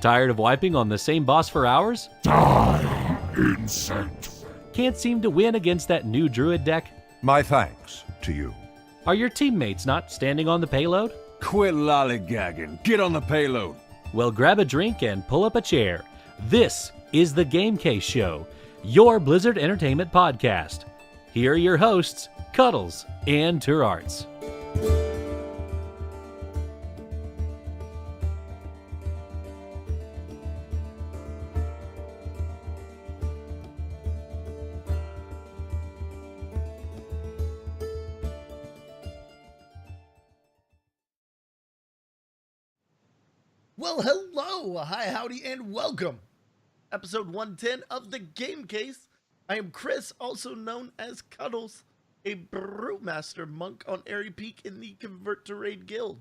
Tired of wiping on the same boss for hours? Die, insect. Can't seem to win against that new druid deck? My thanks to you. Are your teammates not standing on the payload? Quit lollygagging. Get on the payload. Well, grab a drink and pull up a chair. This is the Game Case Show, your Blizzard Entertainment podcast. Here are your hosts, Cuddles and Turarts. Well, hello, hi, howdy, and welcome. Episode 110 of the Game Case. I am Chris, also known as Cuddles, a Brewmaster monk on Airy Peak in the Convert to Raid Guild.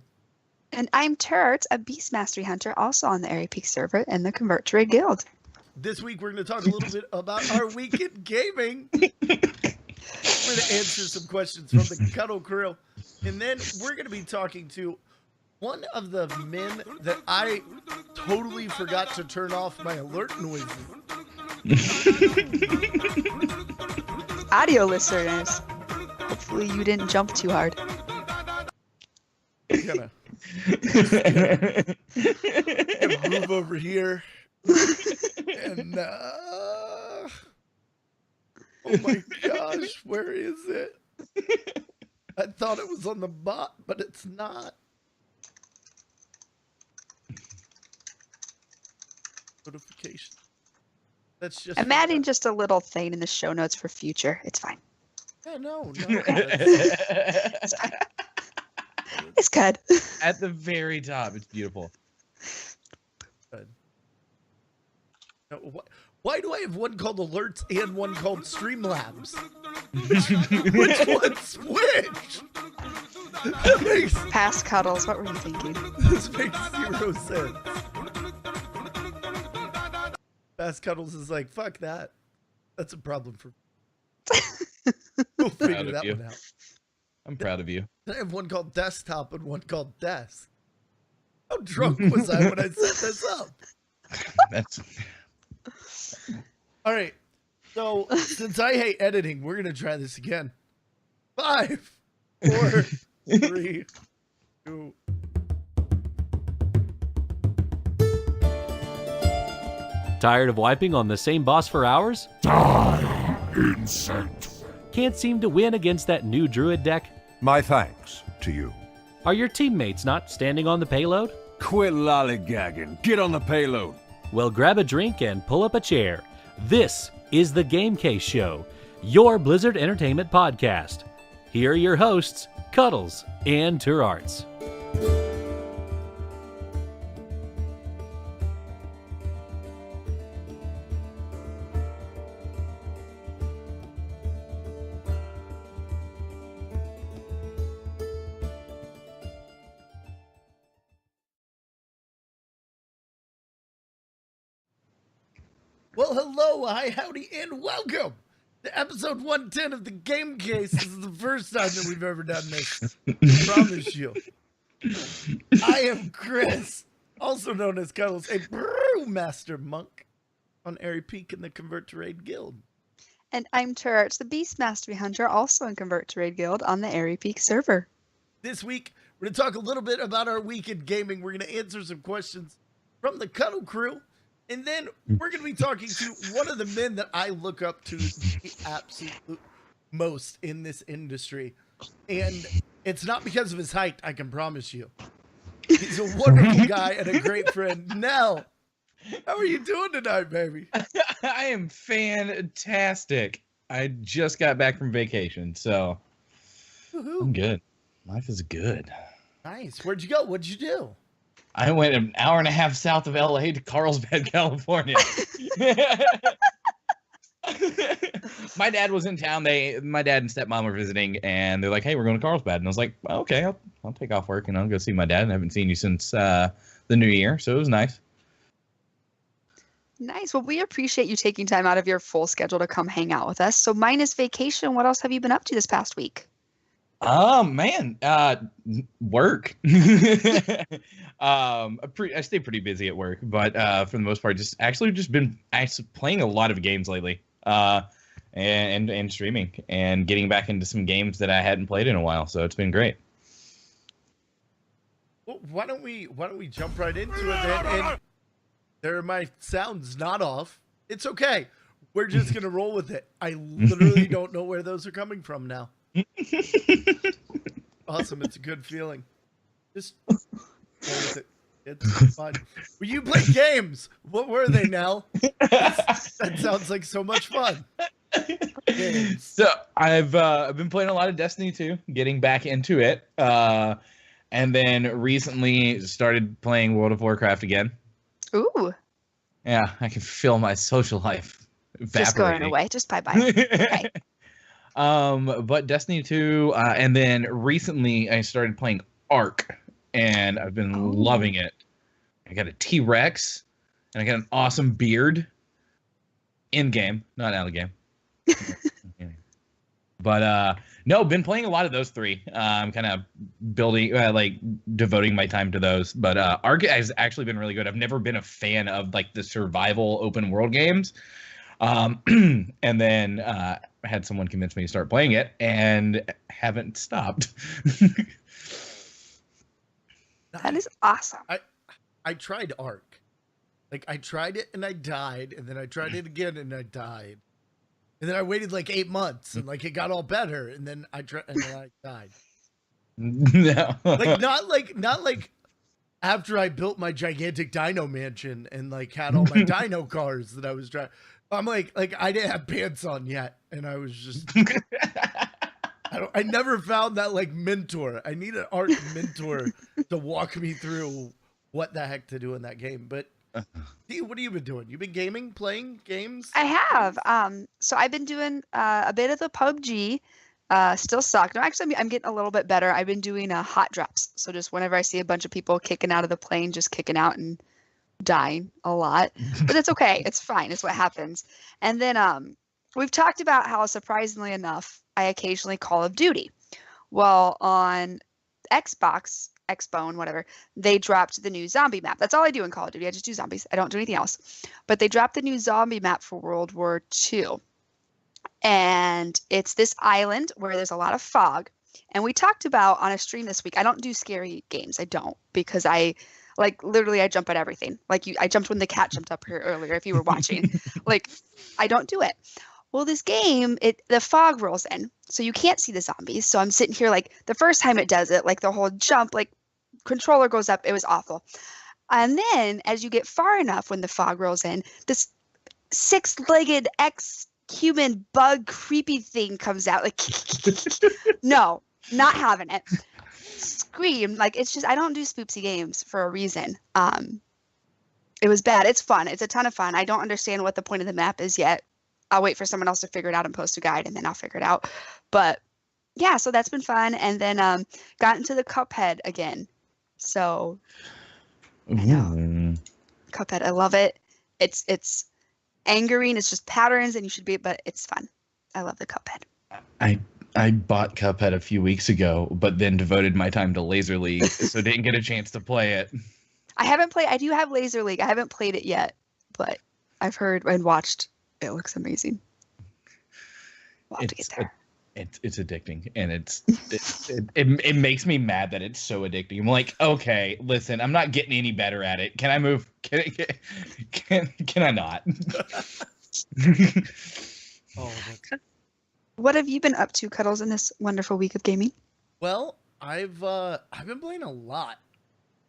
And I'm Turarts, a Beast Mastery Hunter, also on the Airy Peak server in the Convert to Raid Guild. This week we're going to talk a little bit about our week in gaming. We're going to answer some questions from the Cuddle Crew. And then we're going to be talking to one of the men that I totally forgot to turn off my alert noises. Audio listeners, hopefully you didn't jump too hard. Gonna move over here. And oh my gosh, where is it? I thought it was on the bot, but it's not. Notification. That's just. I'm adding just a little thing in the show notes for future. It's fine. Yeah, no. It's fine. It's good. At the very top, it's beautiful. Good. Now, why do I have one called Alerts and one called Streamlabs? Which one's which? Past Cuddles, what were you thinking? This makes zero sense. Fast Cuddles is like, fuck that. That's a problem for me. We'll figure that one out. I'm proud of you. I have one called Desktop and one called Desk. How drunk was I when I set this up? That's all right. So since I hate editing, we're gonna try this again. 5, 4, 3, 2. Tired of wiping on the same boss for hours? Die, insect. Can't seem to win against that new druid deck? My thanks to you. Are your teammates not standing on the payload? Quit lollygagging. Get on the payload. Well, grab a drink and pull up a chair. This is the Game Case Show, your Blizzard Entertainment podcast. Here are your hosts, Cuddles and Turarts. Well, hello, hi, howdy, and welcome to episode 110 of the Game Case. This is the first time that we've ever done this. I promise you. I am Chris, also known as Cuddles, a Brewmaster monk on Airy Peak in the Convert to Raid Guild. And I'm Turarts, the Beast Mastery Hunter, also in Convert to Raid Guild on the Airy Peak server. This week, we're going to talk a little bit about our week in gaming. We're going to answer some questions from the Cuddle Crew. And then we're going to be talking to one of the men that I look up to the absolute most in this industry. And it's not because of his height, I can promise you. He's a wonderful guy and a great friend. Nell, how are you doing tonight, baby? I am fantastic. I just got back from vacation, so Woohoo. I'm good. Life is good. Nice. Where'd you go? What'd you do? I went an hour and a half south of LA to Carlsbad, California. My dad was in town. My dad and stepmom were visiting, and they're like, "Hey, we're going to Carlsbad." And I was like, well, "Okay, I'll take off work and I'll go see my dad. I haven't seen you since the new year, so it was nice." Nice. Well, we appreciate you taking time out of your full schedule to come hang out with us. So minus vacation, what else have you been up to this past week? Oh man, work. I stay pretty busy at work, but for the most part, just been playing a lot of games lately. And streaming and getting back into some games that I hadn't played in a while. So it's been great. Well, why don't we jump right into it then? And there are my sounds not off. It's okay. We're just gonna roll with it. I literally don't know where those are coming from now. Awesome. It's a good feeling. Just roll with it. It's fun. Well, you play games. What were they, Nell? That sounds like so much fun. Games. So I've been playing a lot of Destiny 2, getting back into it. And then recently started playing World of Warcraft again. Ooh. Yeah, I can feel my social life evaporating. Just going away. Just bye-bye. Bye. But Destiny 2, and then recently I started playing Ark, and I've been loving it. I got a T-Rex, and I got an awesome beard. In-game, not out-of-game. But no, been playing a lot of those three. I'm kind of building, devoting my time to those. But Ark has actually been really good. I've never been a fan of like the survival open world games. And then I had someone convince me to start playing it, and haven't stopped. That is awesome. I tried Ark. Like, I tried it and I died, and then I tried it again and I died. And then I waited like 8 months, and like it got all better, and then I tried and then I died. No. not like after I built my gigantic dino mansion and like had all my dino cars that I was trying. I'm like I didn't have pants on yet, and I was just I never found that like mentor. I need an Ark mentor to walk me through what the heck to do in that game. But Dee, what have you been doing? You've been gaming, playing games? I have. So I've been doing a bit of the PUBG. Still suck. No, actually, I'm getting a little bit better. I've been doing hot drops. So just whenever I see a bunch of people kicking out of the plane, just kicking out and dying a lot. But it's okay. It's fine. It's what happens. And then we've talked about how, surprisingly enough, I occasionally Call of Duty. Well, on Xbox, Xbone, whatever, they dropped the new zombie map. That's all I do in Call of Duty. I just do zombies. I don't do anything else. But they dropped the new zombie map for World War II. And it's this island where there's a lot of fog. And we talked about on a stream this week, I don't do scary games. I don't, because I literally I jump at everything. I jumped when the cat jumped up here earlier, if you were watching. I don't do it. Well, this game, the fog rolls in, so you can't see the zombies. So I'm sitting here the first time it does it, the whole jump, controller goes up. It was awful. And then as you get far enough when the fog rolls in, this 6-legged ex-human bug creepy thing comes out. No, not having it. Scream. It's just, I don't do spoopsy games for a reason. It was bad. It's fun. It's a ton of fun. I don't understand what the point of the map is yet. I'll wait for someone else to figure it out and post a guide, and then I'll figure it out. But yeah, so that's been fun. And then got into the Cuphead again. So I know. Cuphead, I love it. It's angering. It's just patterns, and you should but it's fun. I love the Cuphead. I bought Cuphead a few weeks ago, but then devoted my time to Laser League, so didn't get a chance to play it. I do have Laser League. I haven't played it yet, but I've heard and watched. It looks amazing. We'll have to get there. It's addicting, and it makes me mad that it's so addicting. I'm like, okay, listen, I'm not getting any better at it. Can I move? Can I not? What have you been up to, Cuddles, in this wonderful week of gaming? Well, I've been playing a lot,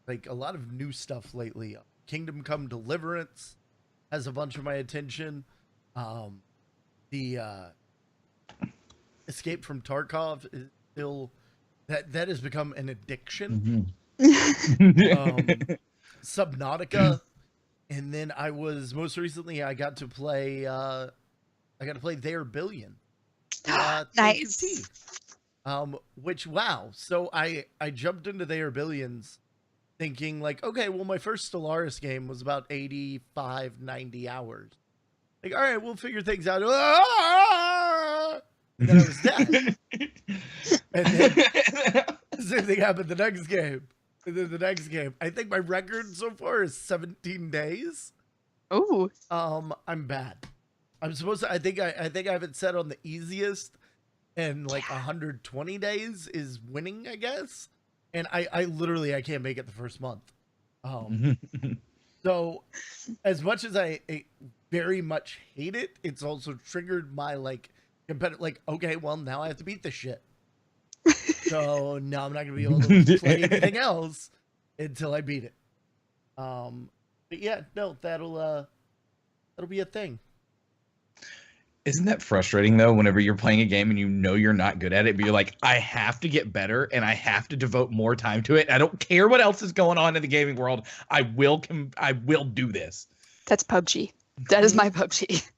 a lot of new stuff lately. Kingdom Come Deliverance has a bunch of my attention. The Escape from Tarkov is still that has become an addiction. Mm-hmm. Subnautica, and then I was most recently I got to play They Are Billion. Nice. Which wow. So I jumped into They Are Billions thinking okay, well my first Stellaris game was about 85-90 hours. All right, we'll figure things out. And then I was dead. And then the same thing happened the next game. And then the next game. I think my record so far is 17 days. Ooh. I'm bad. I'm supposed to. I think I have it set on the easiest, and like 120 days is winning, I guess. And I literally I can't make it the first month. So as much as I very much hate it, it's also triggered my like competitive. Like, okay, well now I have to beat this shit. So now I'm not gonna be able to play anything else until I beat it. But yeah, no, that'll be a thing. Isn't that frustrating though? Whenever you're playing a game and you know you're not good at it, but you're like, I have to get better and I have to devote more time to it. I don't care what else is going on in the gaming world. I will do this. That's PUBG. That is my PUBG.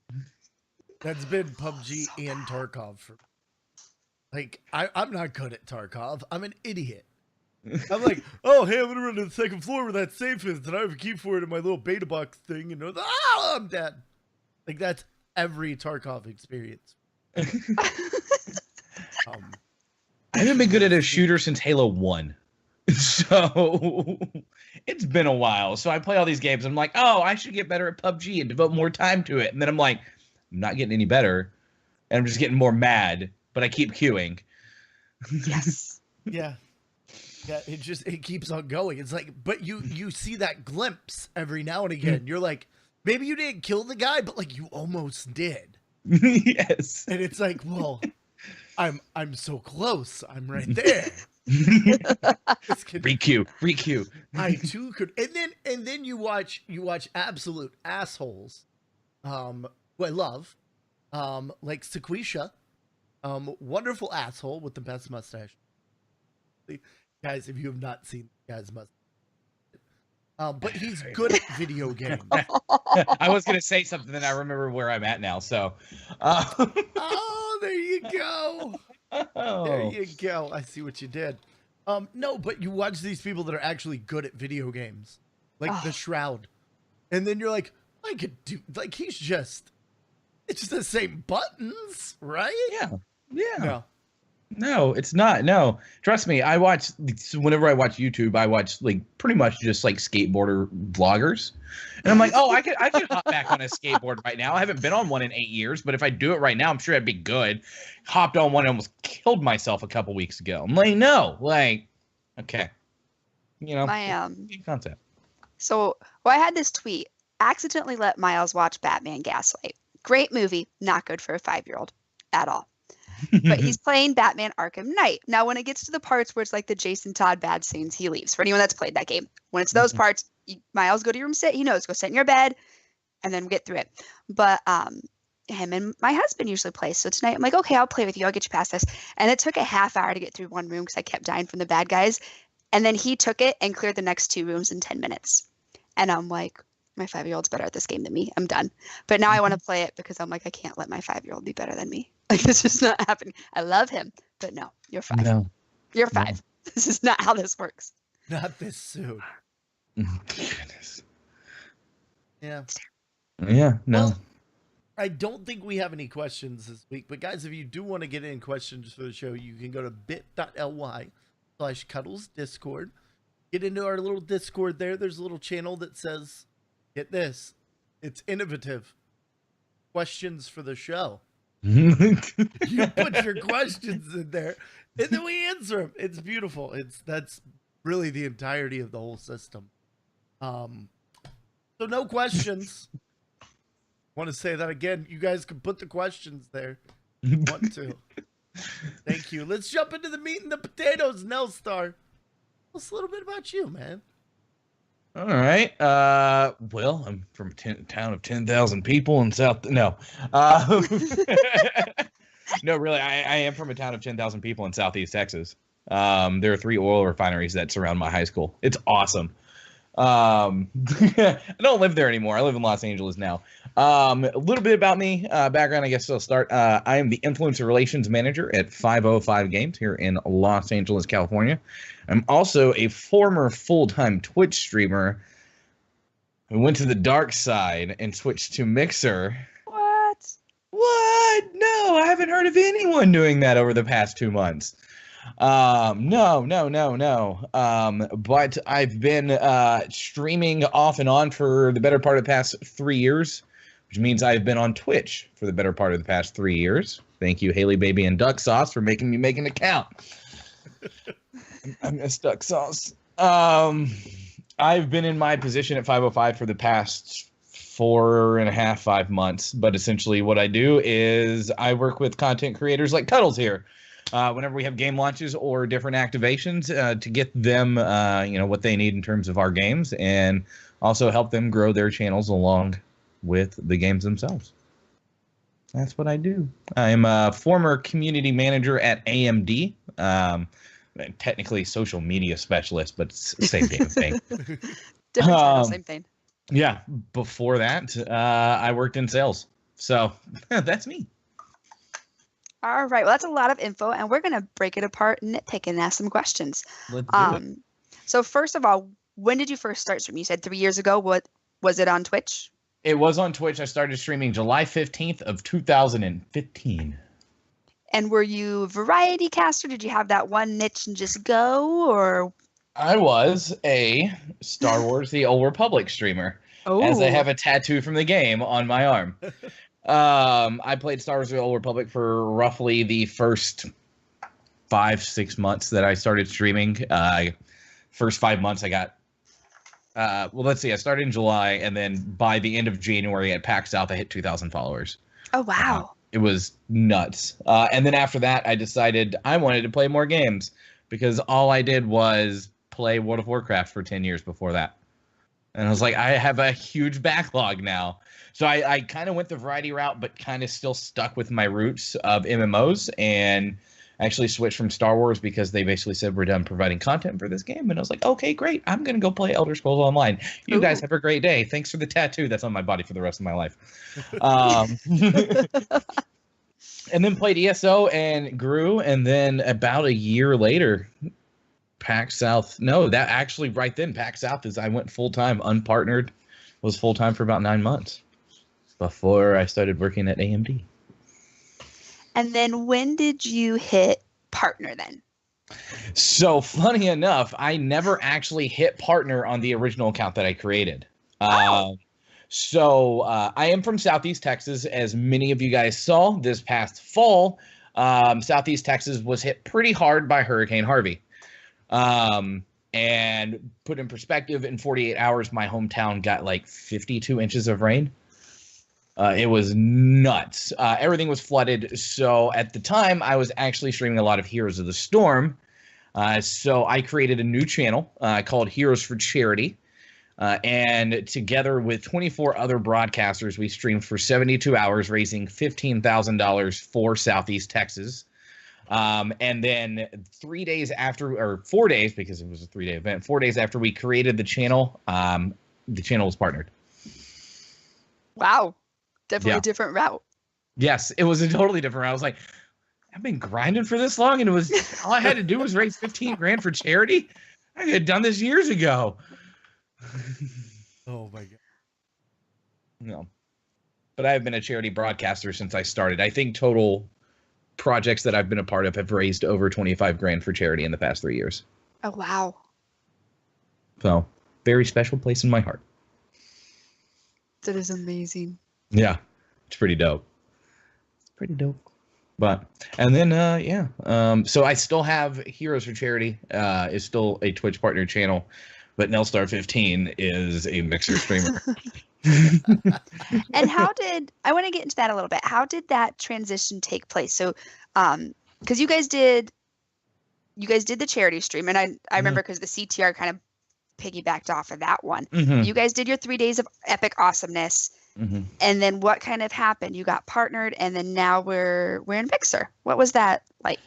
That's been PUBG and Tarkov for. Like, I'm not good at Tarkov. I'm an idiot. I'm like, oh, hey, I'm going to run to the second floor where that safe is, and I have a key for it in my little beta box thing, and I'm dead. Like, that's every Tarkov experience. I haven't been good at a shooter since Halo 1. So it's been a while. So I play all these games. I'm like, oh, I should get better at PUBG and devote more time to it. And then I'm like, I'm not getting any better. And I'm just getting more mad. But I keep queuing. Yes. Yeah. Yeah, it keeps on going. It's like, but you see that glimpse every now and again. You're like, maybe you didn't kill the guy, but like you almost did. Yes. And it's like, well, I'm so close. I'm right there. Re-queue. I too could. And then you watch absolute assholes, who I love, like Sequisha. Wonderful asshole with the best mustache. Guys, if you have not seen the guy's mustache. But he's good at video games. I was going to say something, then I remember where I'm at now, so. Oh, there you go. Oh. There you go. I see what you did. No, but you watch these people that are actually good at video games. Like the Shroud. And then you're like, I could do, like, it's just the same buttons, right? Yeah. No. No, it's not. No, trust me. Whenever I watch YouTube, I watch like pretty much just like skateboarder vloggers, and I'm like, oh, I could hop back on a skateboard right now. I haven't been on one in 8 years, but if I do it right now, I'm sure I'd be good. Hopped on one and almost killed myself a couple weeks ago. I'm like, no, like, okay, My concept. So, I had this tweet. Accidentally let Miles watch Batman Gaslight. Great movie, not good for a 5-year-old at all. But he's playing Batman Arkham Knight. Now, when it gets to the parts where it's like the Jason Todd bad scenes, he leaves. For anyone that's played that game, when it's those parts, Miles, go to your room, sit. He knows, go sit in your bed, and then get through it. But him and my husband usually play. So tonight, I'm like, okay, I'll play with you. I'll get you past this. And it took a half hour to get through one room because I kept dying from the bad guys. And then he took it and cleared the next 2 rooms in 10 minutes. And I'm like, my 5-year-old's better at this game than me. I'm done. But now I want to play it because I'm like, I can't let my 5-year-old be better than me. Like, this is not happening. I love him, but no, you're 5. No. You're 5. This is not how this works. Not this soon. Goodness. Yeah. Yeah. No. Well, I don't think we have any questions this week, but guys, if you do want to get in questions for the show, you can go to bit.ly/CuddlesDiscord. Get into our little Discord there. There's a little channel that says, get this, it's innovative. Questions for the show. You put your questions in there, and then we answer them. It's beautiful. That's really the entirety of the whole system. So no questions. Want to say that again? You guys can put the questions there. If you want to. Thank you. Let's jump into the meat and the potatoes. Nelstar, tell us a little bit about you, man. All right. Well, I'm from a town of 10,000 people in South. No. No, really. I am from a town of 10,000 people in Southeast Texas. There are 3 oil refineries that surround my high school. It's awesome. I don't live there anymore. I live in Los Angeles now. A little bit about me. Background, I guess I'll start. I am the Influencer Relations Manager at 505 Games here in Los Angeles, California. I'm also a former full-time Twitch streamer who went to the dark side and switched to Mixer. What? What? No. no, I haven't heard of anyone doing that over the past 2 months. No. But I've been streaming off and on for the better part of the past 3 years, which means I've been on Twitch for the better part of the past 3 years. Thank you, Haley Baby and Duck Sauce, for making me make an account. I miss Duck Sauce. I've been in my position at 505 for the past 4.5, 5 months. But essentially what I do is I work with content creators like Cuddles here. Whenever we have game launches or different activations to get them, what they need in terms of our games, and also help them grow their channels along with the games themselves. That's what I do. I'm a former community manager at AMD. Technically social media specialist, but it's the same damn thing. Different title, same thing. Yeah. Before that, I worked in sales. So that's me. All right. Well, that's a lot of info, and we're going to break it apart and nitpick and ask some questions. Let's do it. So first of all, when did you first start streaming? You said 3 years ago. What was it on Twitch? It was on Twitch. I started streaming July 15th of 2015. And were you variety caster? Did you have that one niche and just go, or? I was a Star Wars The Old Republic streamer, as I have a tattoo from the game on my arm. I played Star Wars The Old Republic for roughly the first 5-6 months that I started streaming. First 5 months I got, let's see, I started in July, and then by the end of January at PAX South, I hit 2,000 followers. Oh, wow. It was nuts. And then after that, I decided I wanted to play more games, because all I did was play World of Warcraft for 10 years before that. And I was like, I have a huge backlog now. So I kind of went the variety route, but kind of still stuck with my roots of MMOs, and actually switched from Star Wars because they basically said, we're done providing content for this game. And I was like, okay, great. I'm going to go play Elder Scrolls Online. You guys have a great day. Thanks for the tattoo that's on my body for the rest of my life. And then played ESO and grew. And then about a year later, PAX South. No, that actually right then, PAX South is I went full-time, unpartnered, was full-time for about 9 months before I started working at AMD. And then when did you hit partner then? So funny enough, I never actually hit partner on the original account that I created. I am from Southeast Texas, as many of you guys saw this past fall. Southeast Texas was hit pretty hard by Hurricane Harvey. And put in perspective, in 48 hours, my hometown got like 52 inches of rain. It was nuts. Everything was flooded. So at the time, I was actually streaming a lot of Heroes of the Storm. So I created a new channel called Heroes for Charity. And together with 24 other broadcasters, we streamed for 72 hours, raising $15,000 for Southeast Texas. And then 3 days after, or 4 days, because it was a 3-day event, 4 days after we created the channel was partnered. Wow. Definitely a different route. Yes, it was a totally different route. I was like, I've been grinding for this long, and it was all I had to do was raise 15 grand for charity. I could have done this years ago. Oh my God. No. But I have been a charity broadcaster since I started. I think total projects that I've been a part of have raised over 25 grand for charity in the past 3 years. Oh, wow. So, very special place in my heart. That is amazing. Yeah, it's pretty dope. It's pretty dope. But, and then, so I still have Heroes for Charity, is still a Twitch partner channel, but Nelstar15 is a Mixer streamer. And I want to get into that a little bit. How did that transition take place? So, because you guys did the charity stream, and I remember because the CTR kind of piggybacked off of that one. Mm-hmm. You guys did your 3 days of epic awesomeness. Mm-hmm. And then what kind of happened? You got partnered, and then now we're in Mixer. What was that like?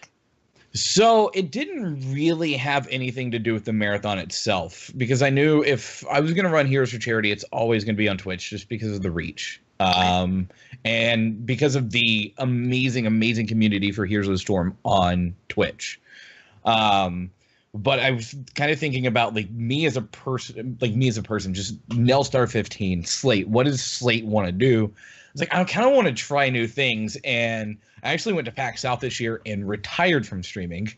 So it didn't really have anything to do with the marathon itself, because I knew if I was going to run Heroes for Charity, it's always going to be on Twitch just because of the reach. And because of the amazing, amazing community for Heroes of the Storm on Twitch. But I was kind of thinking about like me as a person, just Nelstar15, Slate. What does Slate want to do? It's like, I kind of want to try new things. And I actually went to PAX South this year and retired from streaming.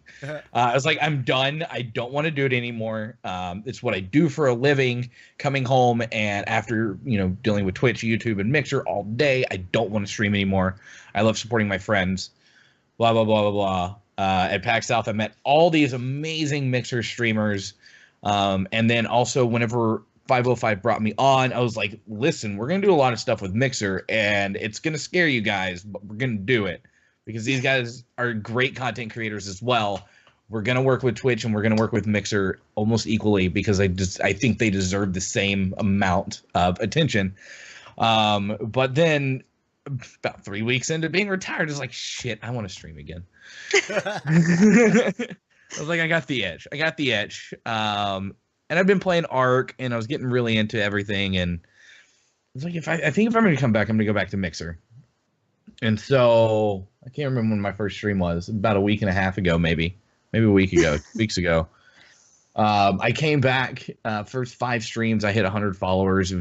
I was like, I'm done. I don't want to do it anymore. It's what I do for a living, coming home. And after, dealing with Twitch, YouTube, and Mixer all day, I don't want to stream anymore. I love supporting my friends, blah, blah, blah, blah, blah. At PAX South, I met all these amazing Mixer streamers. And then also whenever 505 brought me on, I was like, listen, we're going to do a lot of stuff with Mixer, and it's going to scare you guys, but we're going to do it because these guys are great content creators as well. We're going to work with Twitch and we're going to work with Mixer almost equally because I think they deserve the same amount of attention. But then about 3 weeks into being retired, it's like, shit, I want to stream again. I was like, I got the edge. And I've been playing Ark, and I was getting really into everything. And it's like, if I'm going to come back, I'm going to go back to Mixer. And so I can't remember when my first stream was. About a week and a half ago, maybe a week ago, 2 weeks ago. I came back. First 5 streams, I hit 100 followers. It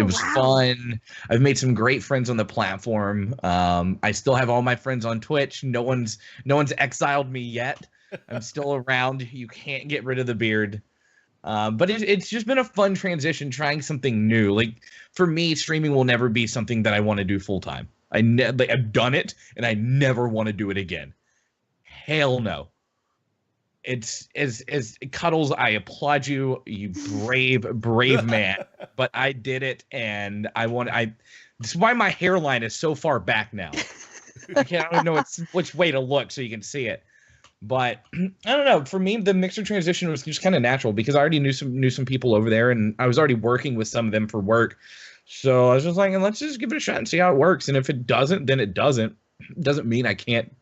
was fun. I've made some great friends on the platform. I still have all my friends on Twitch. No one's exiled me yet. I'm still around. You can't get rid of the beard. But it's just been a fun transition, trying something new. Like, for me, streaming will never be something that I want to do full time. I've done it, and I never want to do it again. Hell no. It's as Cuddles, I applaud you, you brave man. But I did it, and this is why my hairline is so far back now. I don't know which way to look so you can see it. But I don't know. For me, the Mixer transition was just kind of natural because I already knew some people over there, and I was already working with some of them for work. So I was just like, let's just give it a shot and see how it works. And if it doesn't, then it doesn't. It doesn't mean I can't,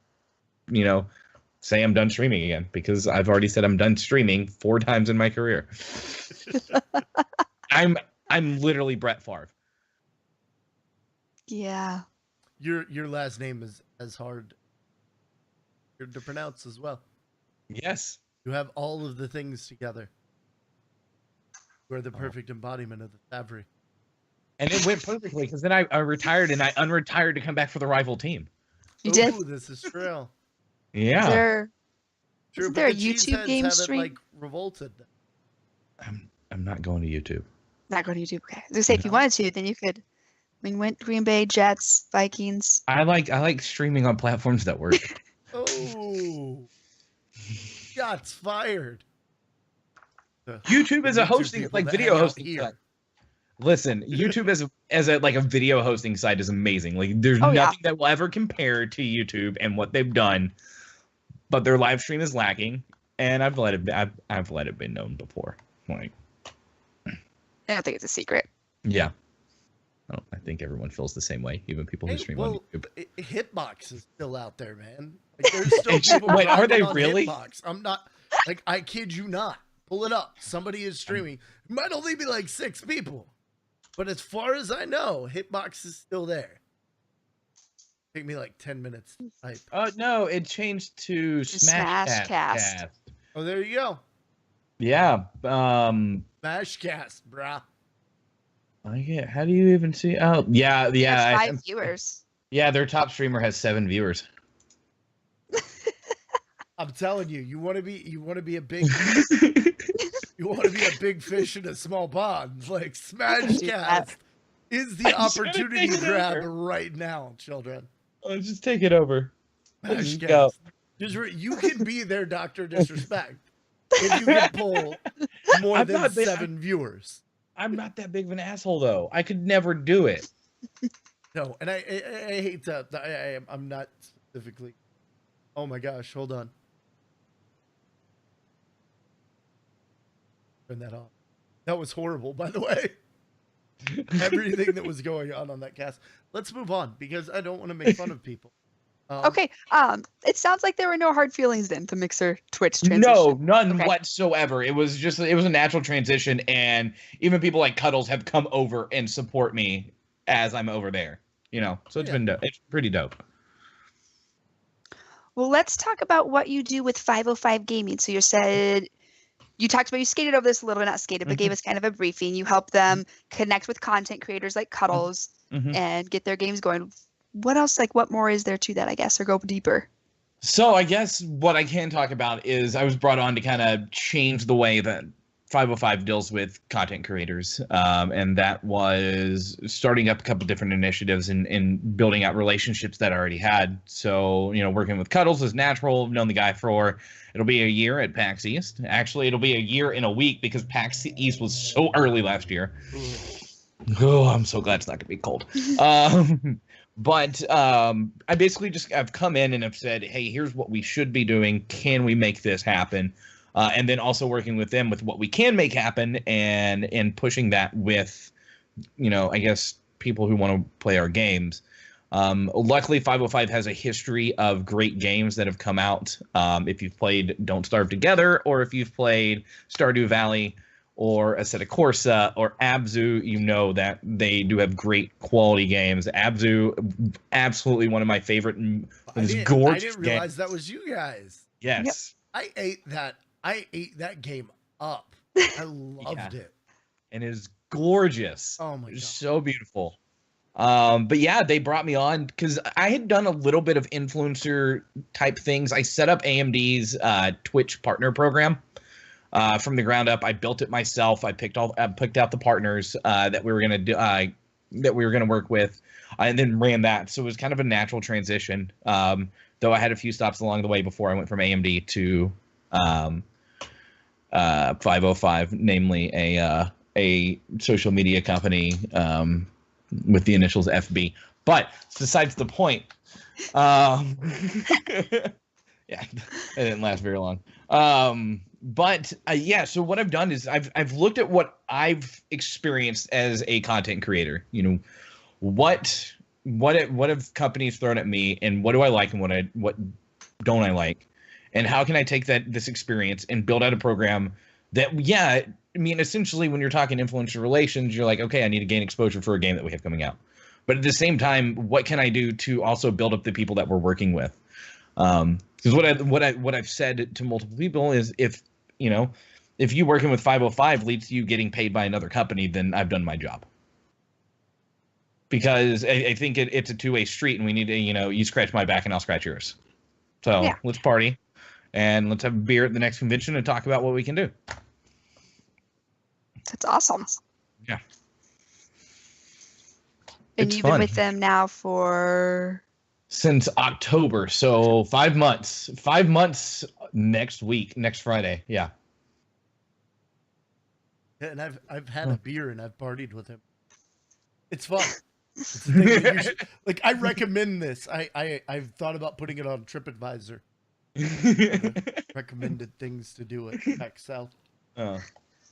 say I'm done streaming again, because I've already said I'm done streaming 4 times in my career. I'm literally Brett Favre. Yeah. Your last name is as hard to pronounce as well. Yes. You have all of the things together. You are the perfect embodiment of the Favre. And it went perfectly because then I retired and I unretired to come back for the rival team. You did? This is true. Yeah. Isn't there a YouTube game stream? Like revolted. I'm not going to YouTube. Not going to YouTube. Okay. I was gonna say, if you wanted to, then you could. Went Green Bay, Jets, Vikings. I like streaming on platforms that work. Oh, shots fired. YouTube is a hosting, video hosting site. Listen, YouTube as a video hosting site is amazing. Like, there's nothing that will ever compare to YouTube and what they've done. But their live stream is lacking, and I've let it be known before. Like, I don't think it's a secret. Yeah. I think everyone feels the same way, even people who stream on YouTube. Hitbox is still out there, man. Like, there's still people. Wait, are they on really? Hitbox. I'm not. I kid you not. Pull it up. Somebody is streaming. It might only be like 6 people, but as far as I know, Hitbox is still there. Take me like 10 minutes to type. Oh no, it changed to Smashcast. Oh, there you go. Yeah. Smashcast, brah. How do you even see? Oh, yeah. That's 5 viewers. Yeah, their top streamer has 7 viewers. I'm telling you, you want to be a big, you want to be a big fish in a small pond. Like, Smashcast is the opportunity grab right now, children. Let's just take it over. Smashcast. You can be their Dr. Disrespect if you can pull more than 7 viewers. I'm not that big of an asshole, though. I could never do it. No, and I hate to. I'm not specifically. Oh my gosh! Hold on. Turn that off. That was horrible, by the way. Everything that was going on that cast. Let's move on because I don't want to make fun of people. Okay. It sounds like there were no hard feelings then to Mixer Twitch transition. No, none whatsoever. It was a natural transition, and even people like Cuddles have come over and support me as I'm over there. So it's been dope. It's pretty dope. Well, let's talk about what you do with 505 Gaming. So you said you talked about, you skated over this a little bit, not skated, but gave us kind of a briefing. You help them connect with content creators like Cuddles and get their games going. What else, like, what more is there to that, I guess, or go deeper? So I guess what I can talk about is I was brought on to kind of change the way that 505 deals with content creators. And that was starting up a couple different initiatives and building out relationships that I already had. So, you know, working with Cuddles is natural. I've known the guy for, it'll be a year at PAX East. Actually, it'll be a year in a week because PAX East was so early last year. Oh, I'm so glad it's not going to be cold. But I basically I've come in and have said, hey, here's what we should be doing. Can we make this happen? And then also working with them with what we can make happen and pushing that with, you know, I guess people who want to play our games. Luckily, 505 has a history of great games that have come out. If you've played Don't Starve Together, or if you've played Stardew Valley, or Assetto Corsa, or Abzu, you know that they do have great quality games. Abzu, absolutely one of my favorite. I didn't realize that was you guys. Yes. Yep. I ate that game up. I loved it. And it's gorgeous. Oh my God. It's so beautiful. But yeah, they brought me on because I had done a little bit of influencer type things. I set up AMD's Twitch partner program from the ground up. I built it myself. I picked out the partners that we were gonna work with, and then ran that. So it was kind of a natural transition. Though I had a few stops along the way before I went from AMD to 505, namely a social media company with the initials FB. But besides the point. Yeah, it didn't last very long. But yeah, so what I've done is I've looked at what I've experienced as a content creator. You know, what have companies thrown at me, and what do I like and what don't I like, and how can I take this experience and build out a program that, yeah, I mean, essentially when you're talking influencer relations, you're like, okay, I need to gain exposure for a game that we have coming out. But at the same time, what can I do to also build up the people that we're working with? Because what I've said to multiple people is, if you working with 505 leads to you getting paid by another company, then I've done my job. Because I think it's a two-way street, and we need to, you scratch my back and I'll scratch yours. So yeah. Let's party, and let's have a beer at the next convention and talk about what we can do. That's awesome. Yeah. And you've been with them now for? Since October, so 5 months. 5 months next Friday. Yeah. And I've had a beer and I've partied with him. It's fun. It's the thing that you should, like, I recommend this. I've thought about putting it on TripAdvisor. Recommended things to do at PAX South. Oh,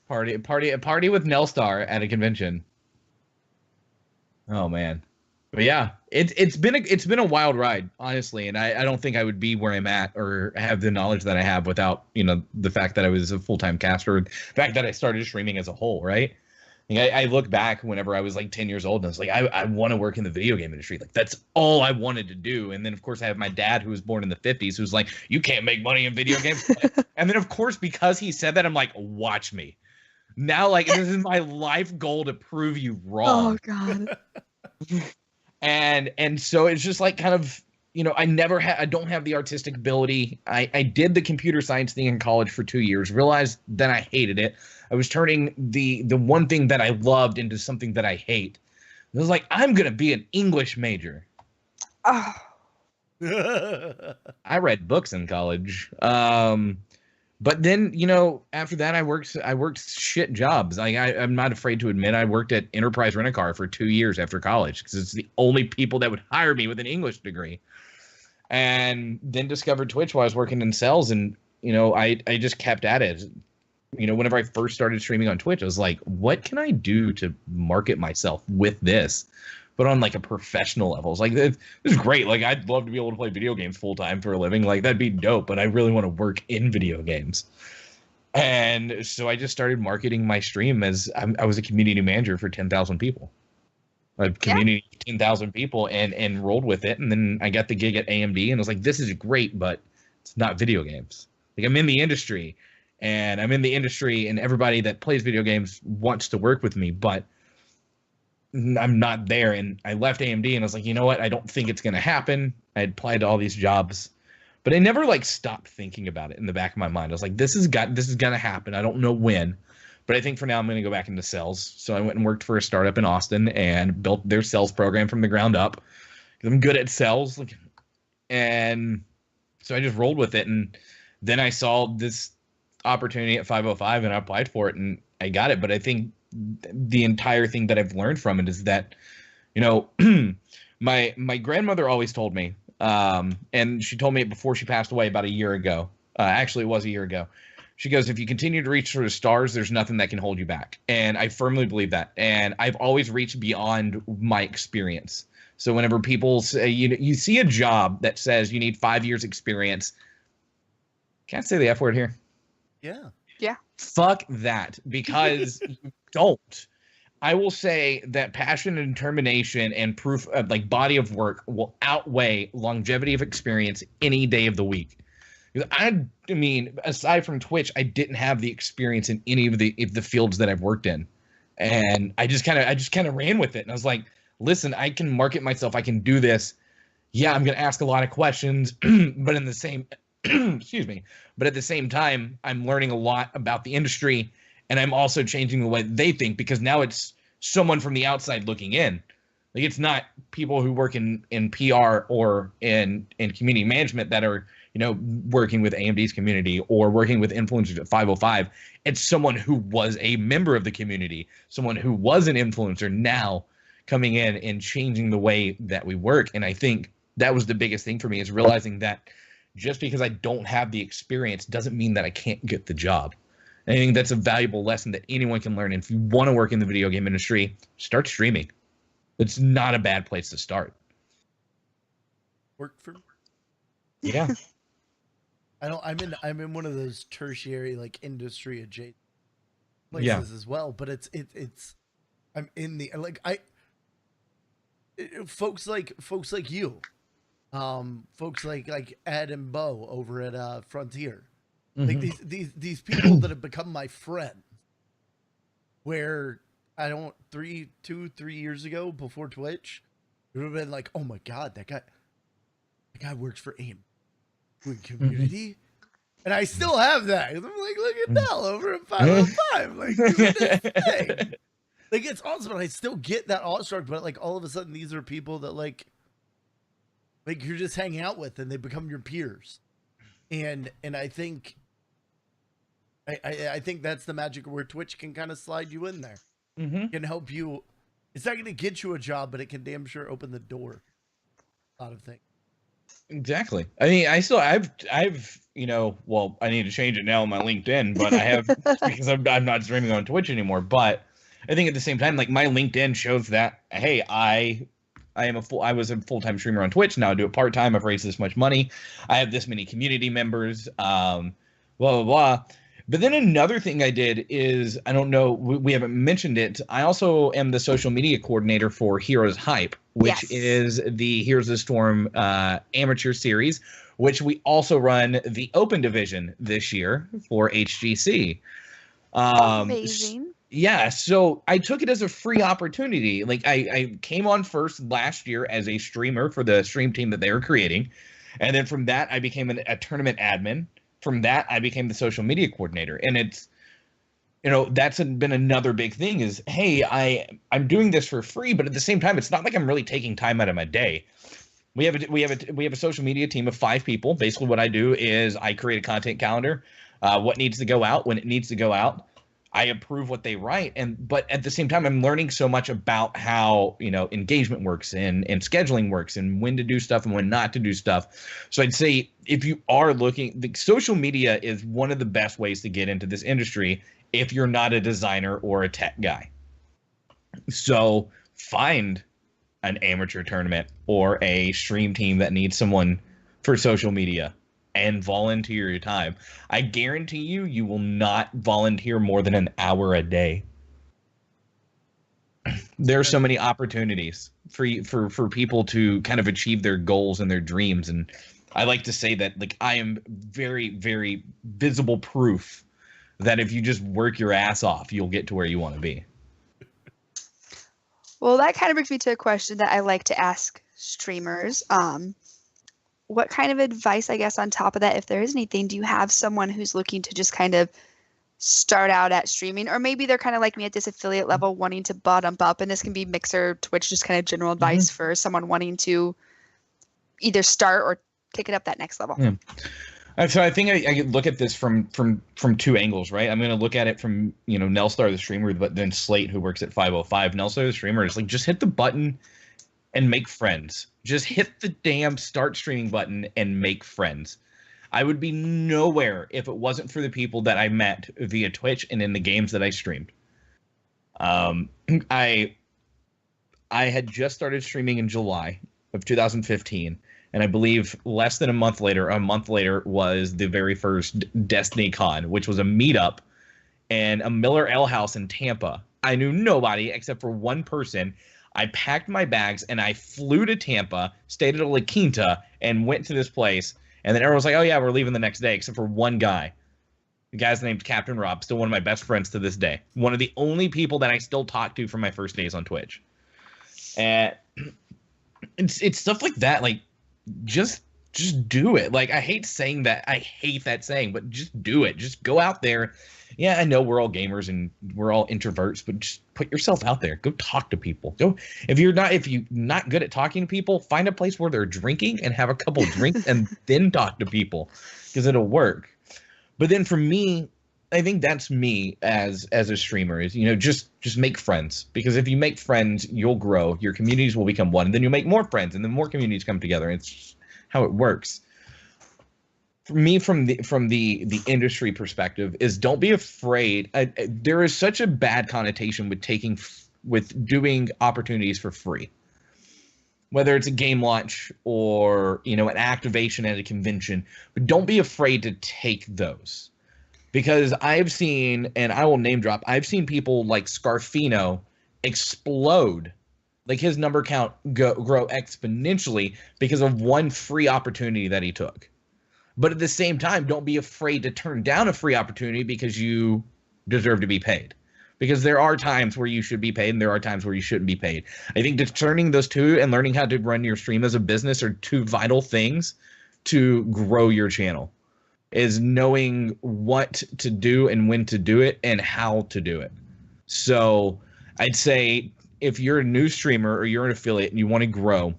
party with Nelstar at a convention. Oh man. But yeah, it's been a wild ride, honestly, and I don't think I would be where I'm at or have the knowledge that I have without, the fact that I was a full-time caster, the fact that I started streaming as a whole, right? I look back whenever I was like 10 years old, and I was like, I want to work in the video game industry. Like, that's all I wanted to do. And then, of course, I have my dad, who was born in the 50s, who's like, you can't make money in video games. And then, of course, because he said that, I'm like, watch me. Now, like, this is my life goal to prove you wrong. Oh, God. And so it's just like kind of, I don't have the artistic ability. I did the computer science thing in college for 2 years, realized that I hated it. I was turning the one thing that I loved into something that I hate. I was like, I'm going to be an English major. Oh. I read books in college. But then, after that, I worked shit jobs. I'm not afraid to admit I worked at Enterprise Rent-A-Car for 2 years after college because it's the only people that would hire me with an English degree. And then discovered Twitch while I was working in sales, and I just kept at it. Whenever I first started streaming on Twitch, I was like, what can I do to market myself with this? But on like a professional level. It's like, this is great. Like, I'd love to be able to play video games full time for a living. Like, that'd be dope, but I really want to work in video games. And so I just started marketing my stream as I was a community manager for 10,000 people. A community of 10,000 people, and rolled with it. And then I got the gig at AMD, and I was like, this is great, but it's not video games. Like, I'm in the industry, and I'm in the industry, and everybody that plays video games wants to work with me, but I'm not there. And I left AMD, and I was like, you know what? I don't think it's going to happen. I had applied to all these jobs, but I never like stopped thinking about it in the back of my mind. I was like, this is going to happen. I don't know when, but I think for now I'm going to go back into sales. So I went and worked for a startup in Austin and built their sales program from the ground up, because I'm good at sales. And so I just rolled with it. And then I saw this opportunity at 505 and I applied for it and I got it. But I think the entire thing that I've learned from it is that, you know, my grandmother always told me, and she told me it before she passed away about a year ago. Actually, it was a year ago. She goes, if you continue to reach for the stars, there's nothing that can hold you back. And I firmly believe that. And I've always reached beyond my experience. So whenever people say, you see a job that says you need 5 years experience, can't say the F word here. Yeah. Yeah. Fuck that, because you don't. I will say that passion and determination and proof of like body of work will outweigh longevity of experience any day of the week. I mean, aside from Twitch, I didn't have the experience in any of the fields that I've worked in, and I just kind of ran with it. And I was like, listen, I can market myself. I can do this. Yeah, I'm going to ask a lot of questions, but in the same, excuse me, but at the same time, I'm learning a lot about the industry, and I'm also changing the way they think, because now it's someone from the outside looking in. Like, it's not people who work in PR or in community management that are, you know, working with AMD's community or working with influencers at 505. It's someone who was a member of the community, someone who was an influencer now coming in and changing the way that we work. And I think that was the biggest thing for me, is realizing that just because I don't have the experience doesn't mean that I can't get the job. And I think that's a valuable lesson that anyone can learn. And if you want to work in the video game industry, start streaming. It's not a bad place to start. Work for. Yeah. I'm in one of those tertiary like industry adjacent places as well, but it's I'm in the like folks like you, folks like Ed and Bo over at Frontier, like these people that have become my friends, where I don't 3 years ago before Twitch, it would have been like, oh my god, that guy works for AIM. Community, and I still have that. I'm like, look at Nell over at 505, like doing this thing. Like, it's awesome, and I still get that awestruck. But like, all of a sudden, these are people that like you're just hanging out with, and they become your peers. And I think, I think that's the magic where Twitch can kind of slide you in there, can help you. It's not going to get you a job, but it can damn sure open the door. A lot of things. Exactly. I mean, I've, you know, well, I need to change it now on my LinkedIn, but I have, because I'm not streaming on Twitch anymore. But I think at the same time, like, my LinkedIn shows that, hey, I was a full-time streamer on Twitch. Now I do it part-time. I've raised this much money. I have this many community members, blah, blah, blah. But then another thing I did is, I don't know, we haven't mentioned it. I also am the social media coordinator for Heroes Hype, which is the Heroes of the Storm amateur series, which we also run the open division this year for HGC. Amazing. Yeah, so I took it as a free opportunity. Like, I came on first last year as a streamer for the stream team that they were creating. And then from that, I became a tournament admin. From that, I became the social media coordinator. And it's, you know, that's been another big thing is, hey, I'm doing this for free, but at the same time, it's not like I'm really taking time out of my day. We have a social media team of 5 people. Basically, what I do is I create a content calendar, what needs to go out, when it needs to go out. I approve what they write, but at the same time, I'm learning so much about how, you know, engagement works and scheduling works and when to do stuff and when not to do stuff. So I'd say if you are looking, the social media is one of the best ways to get into this industry if you're not a designer or a tech guy. So find an amateur tournament or a stream team that needs someone for social media and volunteer your time. I guarantee you will not volunteer more than an hour a day. There are so many opportunities for people to kind of achieve their goals and their dreams. And I like to say that, like, I am very, very visible proof that if you just work your ass off, you'll get to where you want to be. Well, that kind of brings me to a question that I like to ask streamers. What kind of advice, I guess, on top of that, if there is anything, do you have someone who's looking to just kind of start out at streaming, or maybe they're kind of like me at this affiliate level wanting to bottom up, and this can be Mixer, Twitch, just kind of general advice for someone wanting to either start or kick it up that next level? So I think I look at this from two angles, right? I'm going to look at it from, Nelstar the streamer, but then Slate, who works at 505. Nelstar the streamer is like, just hit the button and make friends. Just hit the damn start streaming button and make friends. I would be nowhere if it wasn't for the people that I met via Twitch and in the games that I streamed. I had just started streaming in July of 2015, and I believe less than a month later was the very first Destiny Con, which was a meetup in a Miller Ale House in Tampa. I knew nobody except for one person. I packed my bags and I flew to Tampa, stayed at a La Quinta, and went to this place. And then everyone was like, oh, yeah, we're leaving the next day, except for one guy. The guy's named Captain Rob, still one of my best friends to this day. One of the only people that I still talk to from my first days on Twitch. And it's stuff like that. Like, just do it. Like, I hate saying that. I hate that saying, but just do it. Just go out there. Yeah, I know we're all gamers and we're all introverts, but just put yourself out there. Go talk to people. Go if you're not good at talking to people, find a place where they're drinking and have a couple drinks and then talk to people, because it'll work. But then for me, I think that's me as a streamer is, just make friends, because if you make friends, you'll grow. Your communities will become one, and then you'll make more friends, and then more communities come together. It's just how it works. For me, from the industry perspective, is don't be afraid. There is such a bad connotation with doing opportunities for free, whether it's a game launch or an activation at a convention. But don't be afraid to take those, because I've seen, and I will name drop, I've seen people like Scarfino explode, like his number count grow exponentially because of one free opportunity that he took. But at the same time, don't be afraid to turn down a free opportunity because you deserve to be paid. Because there are times where you should be paid and there are times where you shouldn't be paid. I think discerning those two and learning how to run your stream as a business are two vital things to grow your channel. Is knowing what to do and when to do it and how to do it. So I'd say if you're a new streamer or you're an affiliate and you want to grow,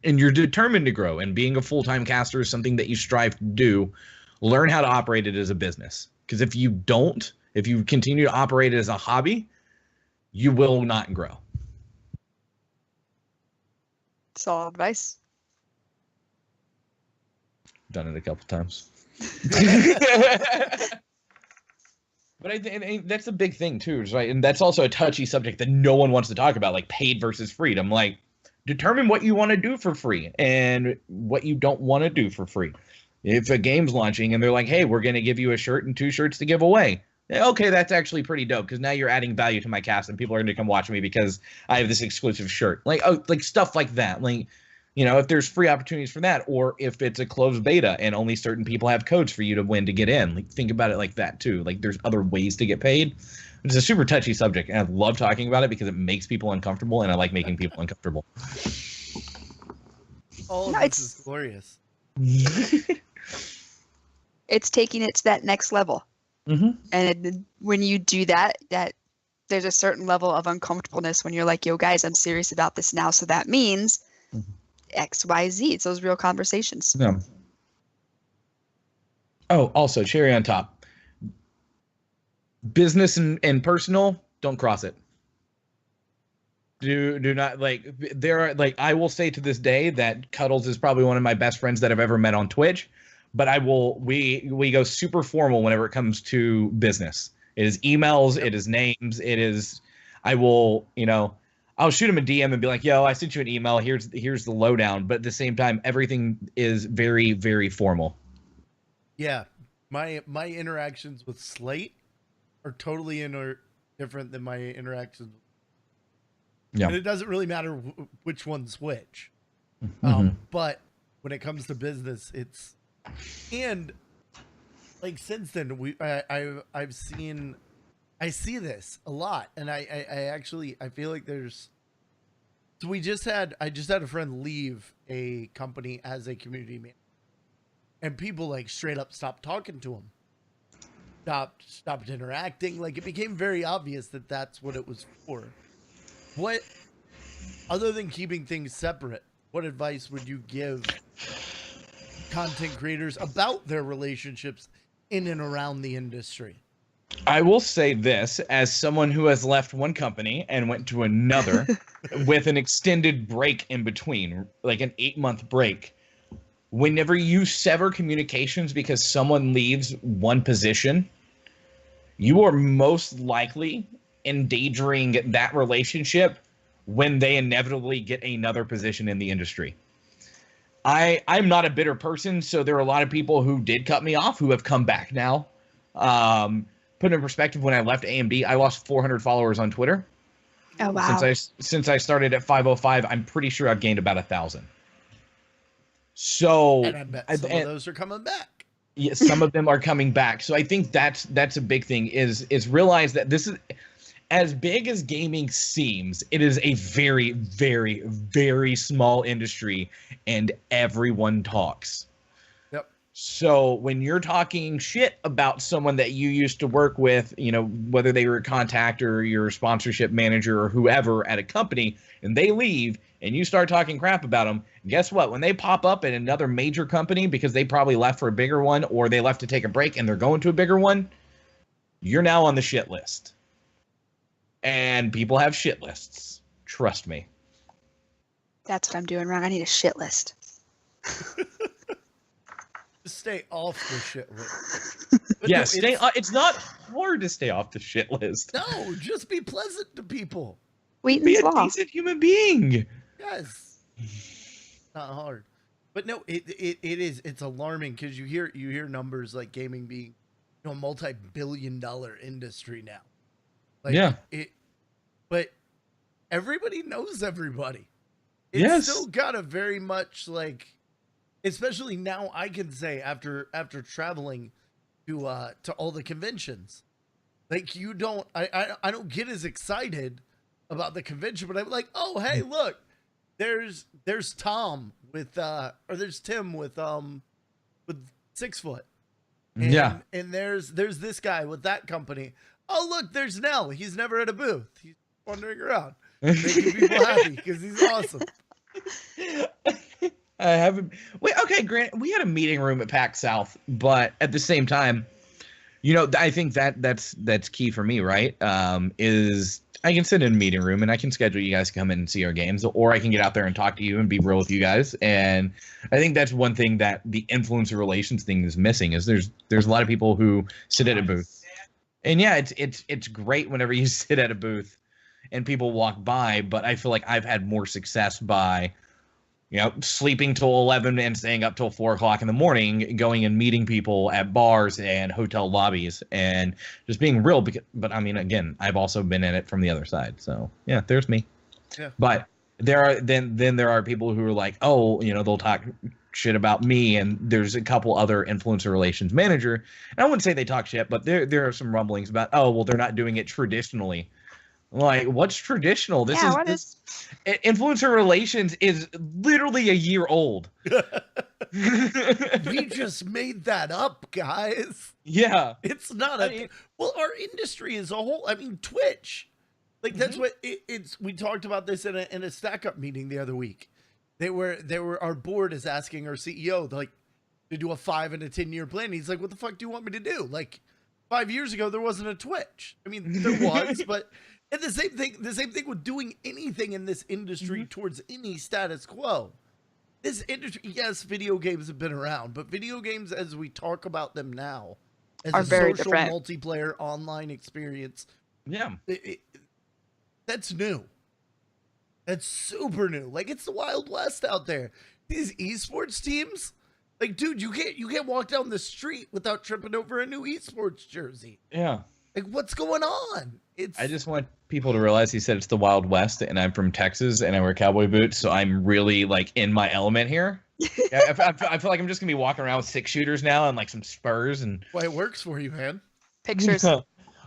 and you're determined to grow, and being a full-time caster is something that you strive to do, learn how to operate it as a business. Because if you continue to operate it as a hobby, you will not grow. Solid advice. Done it a couple times. But I think that's a big thing too, right? And that's also a touchy subject that no one wants to talk about, like paid versus freedom. Like, determine what you want to do for free and what you don't want to do for free. If a game's launching and they're like, hey, we're going to give you a shirt and 2 shirts to give away. Okay, that's actually pretty dope, because now you're adding value to my cast and people are going to come watch me because I have this exclusive shirt. Like, like stuff like that. Like, if there's free opportunities for that, or if it's a closed beta and only certain people have codes for you to win to get in. Like, think about it like that too. Like, there's other ways to get paid. It's a super touchy subject, and I love talking about it because it makes people uncomfortable, and I like making people uncomfortable. All of this is glorious. It's taking it to that next level. Mm-hmm. And when you do that there's a certain level of uncomfortableness when you're like, yo, guys, I'm serious about this now. So that means X, Y, Z. It's those real conversations. Yeah. Oh, also, cherry on top. Business and personal, don't cross it. Do not, like, there are, like, I will say to this day that Cuddles is probably one of my best friends that I've ever met on Twitch, but we go super formal whenever it comes to business. It is emails, it is names, I'll shoot him a DM and be like, yo, I sent you an email, here's the lowdown, but at the same time, everything is very, very formal. Yeah, my interactions with Slate are totally different than my interactions. Yeah. And it doesn't really matter which one's which. But when it comes to business, and like since then, I've seen, I see this a lot, and I actually I feel like there's. So I just had a friend leave a company as a community manager, and people like straight up stopped talking to him, stopped interacting. Like it became very obvious that that's what it was for. What, other than keeping things separate, what advice would you give content creators about their relationships in and around the industry? I will say this as someone who has left one company and went to another with an extended break in between, like an 8-month break. Whenever you sever communications because someone leaves one position, you are most likely endangering that relationship when they inevitably get another position in the industry. I'm not a bitter person, so there are a lot of people who did cut me off who have come back now. Put in perspective, when I left AMD, I lost 400 followers on Twitter. Oh, wow. Since I started at 505, I'm pretty sure I've gained about 1,000. So, And I bet some of those are coming back. Yeah, some of them are coming back. So I think that's a big thing is realize that this is, as big as gaming seems, it is a very, very, very small industry, and everyone talks. Yep. So when you're talking shit about someone that you used to work with, you know, whether they were a contact or your sponsorship manager or whoever at a company, and they leave and you start talking crap about them, guess what? When they pop up at another major company because they probably left for a bigger one or they left to take a break and they're going to a bigger one, you're now on the shit list. And people have shit lists. Trust me. That's what I'm doing wrong. I need a shit list. Stay off the shit list. But Yeah, no, it's not hard to stay off the shit list. no, just be pleasant to people. Be Wheaton's a Law. decent human being. Yes. Not hard. But no, it's alarming because you hear numbers like gaming being, you know, a multi-billion-dollar industry now. Like, Yeah. But everybody knows everybody. It's Yes. still got a very much like, especially now I can say after traveling to all the conventions, like I don't get as excited about the convention, but I'm like, oh hey, look, there's Tom with or there's Tim with 6 foot. And, Yeah. And there's this guy with that company. Oh look, there's Nell. He's never at a booth. He's wandering around, making people happy because he's awesome. I haven't. Wait, okay, Grant. We had a meeting room at PAX South, but at the same time, you know, I think that's key for me, right? Is I can sit in a meeting room and I can schedule you guys to come in and see our games, or I can get out there and talk to you and be real with you guys. And I think that's one thing that the influencer relations thing is missing. Is there's a lot of people who sit at a booth, and yeah, it's great whenever you sit at a booth and people walk by, but I feel like I've had more success by, you know, sleeping till 11 and staying up till 4 o'clock in the morning, going and meeting people at bars and hotel lobbies and just being real. But I mean, again, I've also been in it from the other side. So yeah, there's me. Yeah. But there are then there are people who are like, oh, you know, they'll talk shit about me, and there's a couple other influencer relations manager. And I wouldn't say they talk shit, but there are some rumblings about, oh, well, they're not doing it traditionally. Like, what's traditional? Influencer relations is literally a year old. We just made that up, guys. Yeah. It's not well, our industry as a whole. I mean, Twitch. Like that's what it's. We talked about this in a stack up meeting the other week. They were our board is asking our CEO like to do a 5 and a 10-year plan. He's like, what the fuck do you want me to do? Like 5 years ago, there wasn't a Twitch. I mean, there was, but. And the same thing with doing anything in this industry towards any status quo. This industry, yes, video games have been around, but video games as we talk about them now, as are a very social different. multiplayer online experience, Yeah. That's new. That's super new. Like it's the Wild West out there. These esports teams, like, dude, you can't walk down the street without tripping over a new esports jersey. Yeah. Like, what's going on? I just want people to realize he said it's the Wild West, and I'm from Texas, and I wear cowboy boots, so I'm really like in my element here. I feel like I'm just gonna be walking around with 6-shooters now and like some spurs and. Why it works for you, man? Pictures.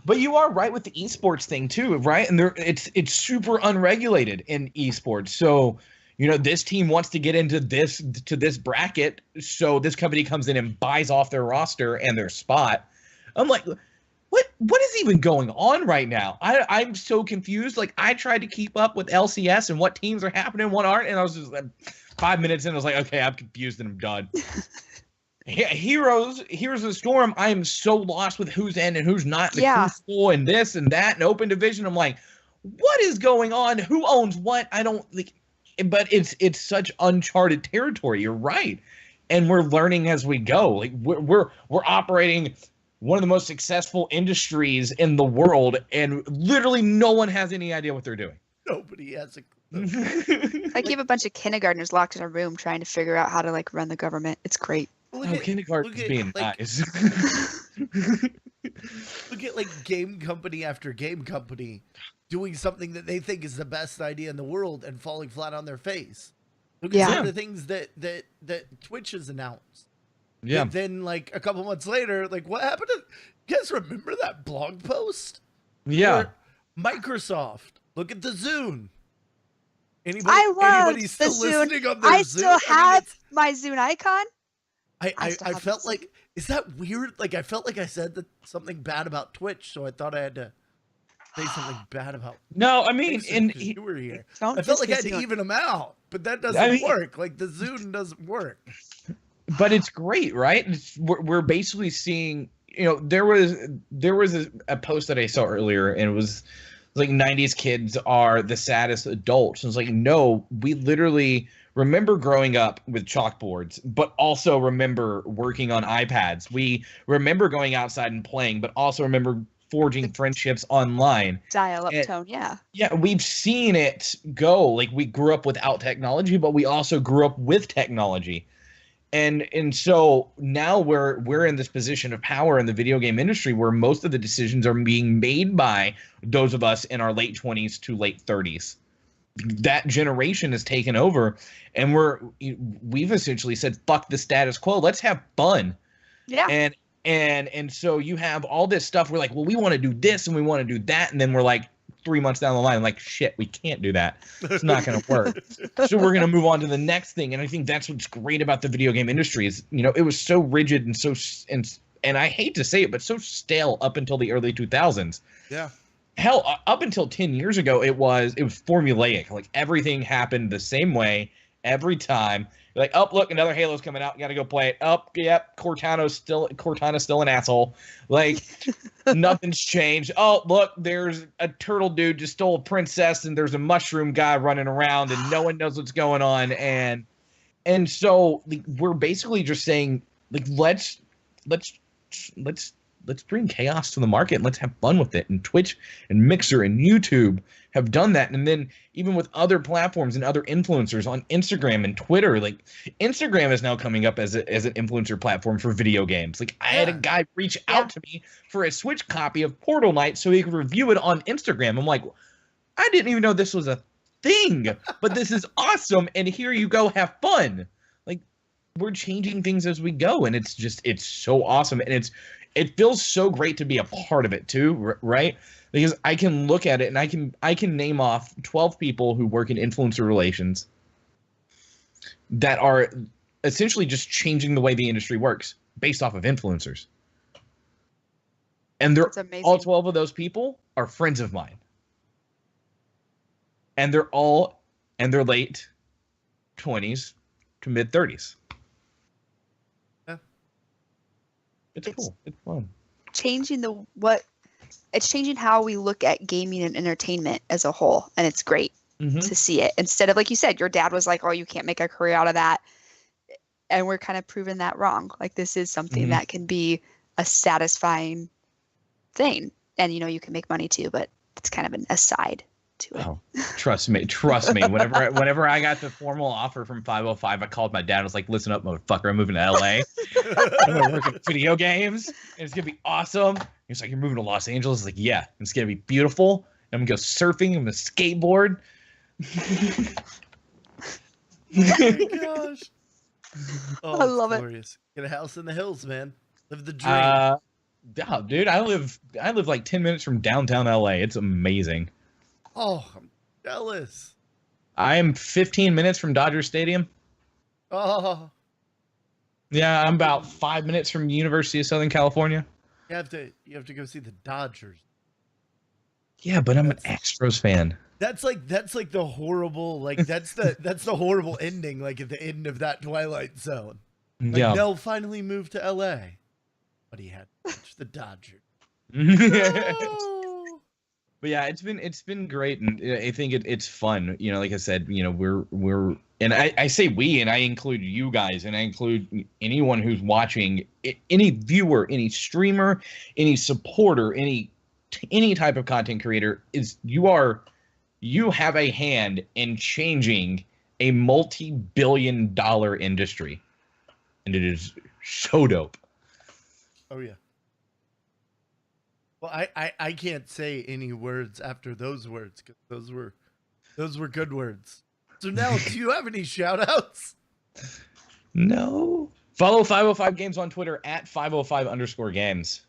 But you are right with the esports thing too, right? And it's super unregulated in esports. So, this team wants to get into this bracket, so this company comes in and buys off their roster and their spot. I'm like, what is even going on right now? I'm so confused. Like, I tried to keep up with LCS and what teams are happening, what aren't, and I was just like 5 minutes in, I was like, okay, I'm confused and I'm done. Heroes of the Storm, I am so lost with who's in and who's not. The Crucible and this and that and Open Division. I'm like, what is going on? Who owns what? I don't like. But it's such uncharted territory. You're right, and we're learning as we go. Like we're operating one of the most successful industries in the world, and literally no one has any idea what they're doing. Nobody has a. Like you have a bunch of kindergartners locked in a room trying to figure out how to like run the government. It's great. Kindergarten's being nice. Look at like game company after game company doing something that they think is the best idea in the world and falling flat on their face. Look at some of the things that Twitch has announced. Yeah. And then like a couple months later, like what happened to you guys remember that blog post? Yeah. Where Microsoft, look at the Zune. Anybody still listening on their Zune? I still have my Zune icon. I felt like, is that weird? Like, I felt like I said something bad about Twitch, so I thought I had to say something bad about. No, I mean, you were here. I felt like I had to even them out, but that doesn't work. Like, the Zune doesn't work. But it's great, right? We're basically seeing, there was a post that I saw earlier, and it was like 90s kids are the saddest adults. And it's like, no, we literally remember growing up with chalkboards, but also remember working on iPads. We remember going outside and playing, but also remember forging friendships online. Dial-up tone, yeah. Yeah, we've seen it go. Like, we grew up without technology, but we also grew up with technology. And so now we're in this position of power in the video game industry where most of the decisions are being made by those of us in our late 20s to late 30s. That generation has taken over, and we've essentially said, fuck the status quo. Let's have fun. Yeah. And so you have all this stuff. We're like, well, we want to do this and we want to do that. And then we're like 3 months down the line, like, shit, we can't do that. It's not going to work. So we're going to move on to the next thing. And I think that's what's great about the video game industry is, it was so rigid and so, and I hate to say it, but so stale up until the early 2000s. Yeah. Hell, up until 10 years ago, it was formulaic. Like, everything happened the same way every time. You're like, oh, look, another Halo's coming out. Got to go play it. Oh, yep, Cortana's still an asshole. Like, nothing's changed. Oh, look, there's a turtle dude just stole a princess, and there's a mushroom guy running around, and no one knows what's going on. And so we're basically just saying, like, let's bring chaos to the market and let's have fun with it. And Twitch and Mixer and YouTube have done that. And then even with other platforms and other influencers on Instagram and Twitter, like Instagram is now coming up as an influencer platform for video games. Like, I had a guy reach out to me for a Switch copy of Portal Knight so he could review it on Instagram. I'm like, I didn't even know this was a thing, but this is awesome. And here you go, have fun. Like, we're changing things as we go. And it's so awesome. And it feels so great to be a part of it too, right? Because I can look at it and I can name off 12 people who work in influencer relations that are essentially just changing the way the industry works based off of influencers. And all 12 of those people are friends of mine. And they're all in their late 20s to mid 30s. It's cool. It's fun. It's changing how we look at gaming and entertainment as a whole, and it's great to see it. Instead of, like you said, your dad was like, "Oh, you can't make a career out of that," and we're kind of proving that wrong. Like, this is something that can be a satisfying thing, and you can make money too, but it's kind of an aside. to it. Oh, trust me. Whenever I got the formal offer from 505, I called my dad. I was like, "Listen up, motherfucker! I'm moving to LA. I'm gonna work in video games, and it's gonna be awesome." He's like, "You're moving to Los Angeles?" I was like, "Yeah, it's gonna be beautiful. I'm gonna go surfing. I'm gonna skateboard." Oh my gosh. Oh, I love it. glorious. Get a house in the hills, man. Live the dream. Yeah, dude, I live like 10 minutes from downtown LA. It's amazing. Oh, I'm jealous. I'm 15 minutes from Dodger Stadium. Oh, Yeah, I'm about 5 minutes from University of Southern California. you have to go see the Dodgers. Yeah, but I'm an Astros fan. That's like the horrible, like that's the horrible ending, like at the end of that Twilight Zone. Like Yeah. Nell finally moved to LA, but he had to watch the Dodgers. Oh. But yeah, it's been great, and I think it's fun. You know, like I said, you know, we're and I say we, and I include you guys, and I include anyone who's watching, any viewer, any streamer, any supporter, any type of content creator. You have a hand in changing a multi-billion-dollar industry, and it is so dope. Oh yeah. Well, I can't say any words after those words because those were good words. So now, do you have any shout outs? No. Follow 505 Games on Twitter at 505_games.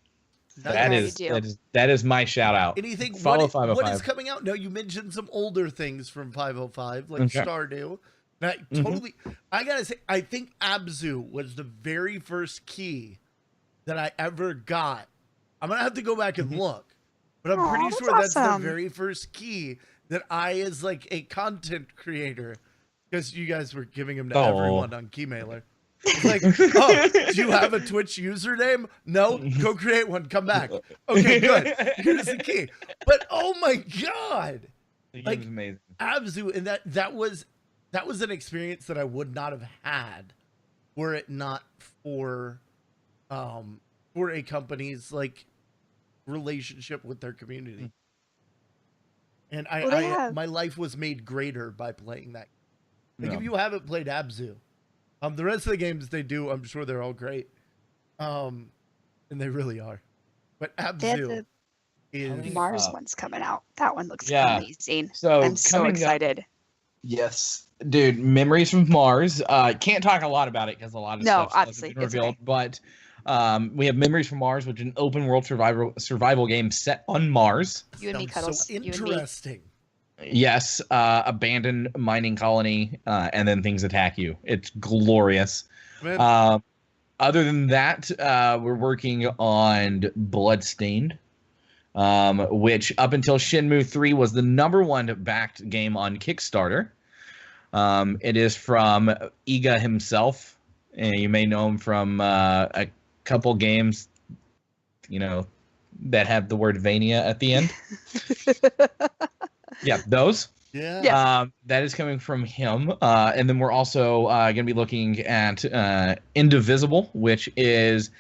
That is my shout out. Anything? Follow What 505. is coming out? No, you mentioned some older things from 505, like Okay. Stardew. And I totally, I gotta say, I think Abzu was the very first key that I ever got. I'm gonna have to go back and look, but I'm Aw, pretty that's sure that's the awesome. very first key that I, as like a content creator, because you guys were giving them to everyone on Keymailer. It's like, oh, do you have a Twitch username? No, go create one. Come back. Okay, good. Here's the key. But oh my god, The like, game's amazing. Abzu, and that was an experience that I would not have had were it not for a company's like relationship with their community. And my life was made greater by playing that. Like, if you haven't played Abzu, the rest of the games they do, I'm sure they're all great. And they really are. But Abzu is Mars one's coming out. That one looks Yeah. amazing. So I'm so coming up- excited. Yes, dude. Memories from Mars. Can't talk a lot about it because a lot of No, stuff obviously, hasn't been it's revealed. But we have Memories from Mars, which is an open world survival game set on Mars. You and me, sounds Cuddles. so You and me. interesting. Yes, abandoned mining colony, and then things attack you. It's glorious. Man, Other than that, we're working on Bloodstained, which up until Shenmue 3 was the #1 backed game on Kickstarter. It is from Iga himself, and you may know him from a couple games, you know, that have the word Vania at the end. Yeah, those. yeah. Yeah. That is coming from him. And then we're also going to be looking at Indivisible, which is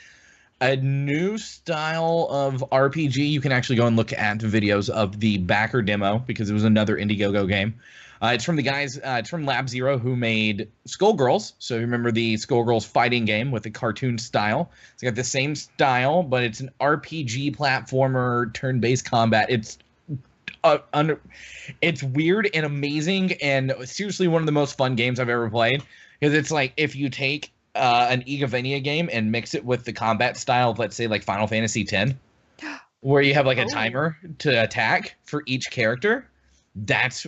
a new style of RPG. You can actually go and look at videos of the backer demo because it was another Indiegogo game. It's from the guys, it's from Lab Zero, who made Skullgirls. So remember the Skullgirls fighting game with the cartoon style. It's got the same style, but it's an RPG platformer, turn-based combat. It's weird and amazing, and seriously one of the most fun games I've ever played, because it's like if you take an Igavania game and mix it with the combat style of, let's say, like Final Fantasy X, where you have like a timer to attack for each character. That's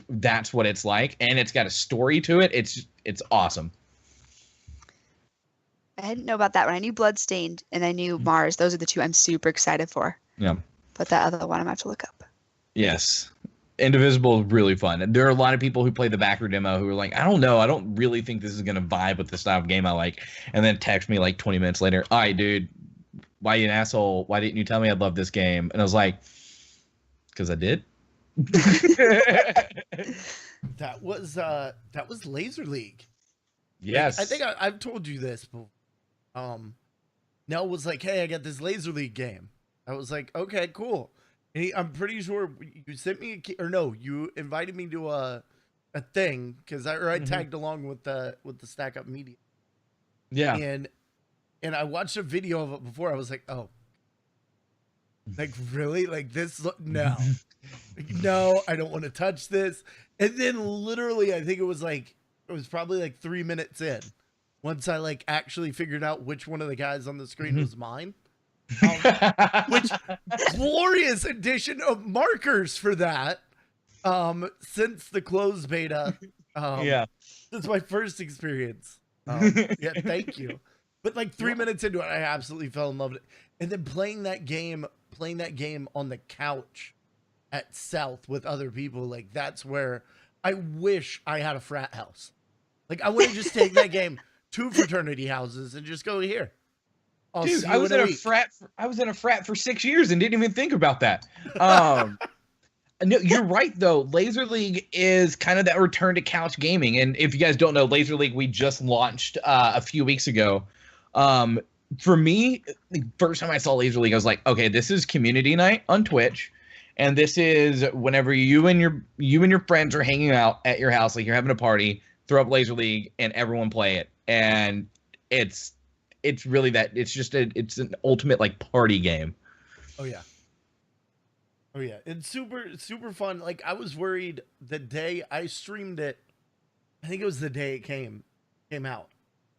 what it's like, and it's got a story to it. It's awesome. I didn't know about that one. I knew Bloodstained and I knew Mars. Those are the two I'm super excited for. Yeah. But that other one I'm going to have to look up. Yes. Indivisible is really fun. There are a lot of people who play the backer demo who are like, I don't know, I don't really think this is going to vibe with the style of game I like. And then text me like 20 minutes later, all right, dude, why you an asshole? Why didn't you tell me I love this game? And I was like, because I did. That was Laser League. Yes. Like, I think I've told you this before. Nell was like, hey, I got this Laser League game. I was like, okay, cool. Hey, I'm pretty sure you sent me or no, you invited me to a thing because I tagged along with the Stack Up Media. Yeah. And I watched a video of it before. I was like, oh, like really? Like this? No, no, I don't want to touch this. And then literally, I think it was probably like 3 minutes in, once I like actually figured out which one of the guys on the screen was mine. Which glorious addition of markers for that. Since the closed beta. Yeah. That's my first experience. Yeah, thank you. But like 3 minutes into it, I absolutely fell in love with it. And then playing that game on the couch at South with other people, like that's where I wish I had a frat house. Like I want to just take that game to fraternity houses and just go here. Dude, I was in a frat for 6 years and didn't even think about that. No, you're right though. Laser League is kind of that return to couch gaming. And if you guys don't know, Laser League we just launched a few weeks ago. For me, the first time I saw Laser League, I was like, okay, this is community night on Twitch, and this is whenever you and your friends are hanging out at your house, like you're having a party, throw up Laser League, and everyone play it. And it's really that. It's an ultimate like party game. Oh yeah. Oh yeah, it's super fun. Like I was worried the day I streamed it. I think it was the day it came out.